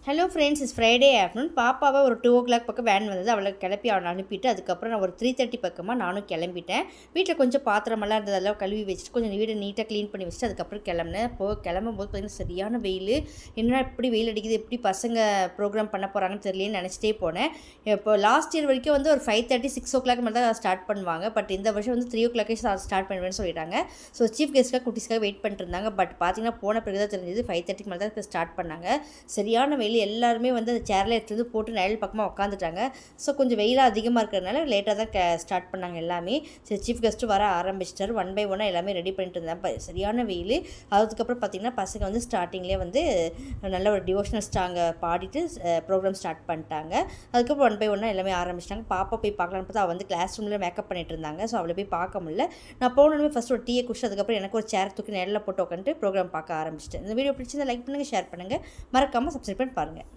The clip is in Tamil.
Hello friends, is Friday afternoon. பாப்பாவை ஒரு 2 o'clock பக்கம் வேன் வந்தது. அவளை கிளப்பி அவனை அனுப்பிட்டு அதுக்கப்புறம் நான் ஒரு 3:30 பக்கமாக நானும் கிளம்பிட்டேன். வீட்டில் கொஞ்சம் பாத்திரமெல்லாம் இருந்தது, அதெல்லாம் கழுவி வச்சுட்டு கொஞ்சம் வீடை நீட்டாக க்ளீன் பண்ணி வச்சுட்டு அதுக்கப்புறம் கிளம்புனேன். கிளம்பும்போது பார்த்திங்கன்னா சரியான வெயில். என்ன இப்படி வெயில் அடிக்குது, எப்படி பசங்க ப்ரோக்ராம் பண்ண போகிறாங்கன்னு தெரியலன்னு நினச்சிட்டே போனேன். இப்போ லாஸ்ட் இயர் வரைக்கும் வந்து ஒரு 5:30 6 o'clock மேலே தான் ஸ்டார்ட் பண்ணுவாங்க. பட் இந்த வருஷம் வந்து 3 o'clock ஸ்டார்ட் பண்ணுவேன்னு சொல்லிட்டாங்க. ஸோ சீஃப் கெஸ்ட்டாக குட்டிஸ்க்காக வெயிட் பண்ணிட்டு இருந்தாங்க. பட் பார்த்தீங்கன்னா போன பிறகு தான் தெரிஞ்சது 5:30 மேலே தான் ஸ்டார்ட் பண்ணாங்க. சரியான வெயில். எல்லாருமே வந்து அந்த சேரில் எடுத்து போட்டு நயல் பக்கமாக உட்காந்துட்டாங்க. ஸோ கொஞ்சம் வெயிலாக அதிகமாக இருக்கிறதுனால லேட்டாக தான் ஸ்டார்ட் பண்ணாங்க எல்லாமே. சரி, சீஃப் கெஸ்ட்டு வர ஆரம்பிச்சிட்டாரு. 1 by 1 எல்லாமே ரெடி பண்ணிட்டு இருந்தேன். சரியான வெயில். அதுக்கப்புறம் பார்த்திங்கன்னா பசங்க வந்து ஸ்டார்டிங்லேயே வந்து நல்ல ஒரு டிவோஷனல் சாங்கை பாடிட்டு ப்ரோக்ராம் ஸ்டார்ட் பண்ணிட்டாங்க. அதுக்கப்புறம் 1 by 1 எல்லாமே ஆரம்பிச்சிட்டாங்க. பாப்பா போய் பார்க்கலான்னு பார்த்தா அவள் வந்து கிளாஸ் ரூமில் மேக்கப் பண்ணிட்டு இருந்தாங்க. ஸோ அவளை போய் பார்க்க முடியல. நான் போனோடனே ஃபஸ்ட் ஒரு டீயை குடிச்சு அதுக்கப்புறம் எனக்கு ஒரு சேர் தூக்கி நெல்லில் போட்டு உட்காந்துட்டு ப்ரோக்ராம் பார்க்க ஆரம்பிச்சிட்டேன். இந்த வீடியோ பிடிச்சிருந்தா லைக் பண்ணுங்கள், ஷேர் பண்ணுங்கள், மறக்காமல் சப்ஸ்கிரைப் பண்ணி பாருங்கள்.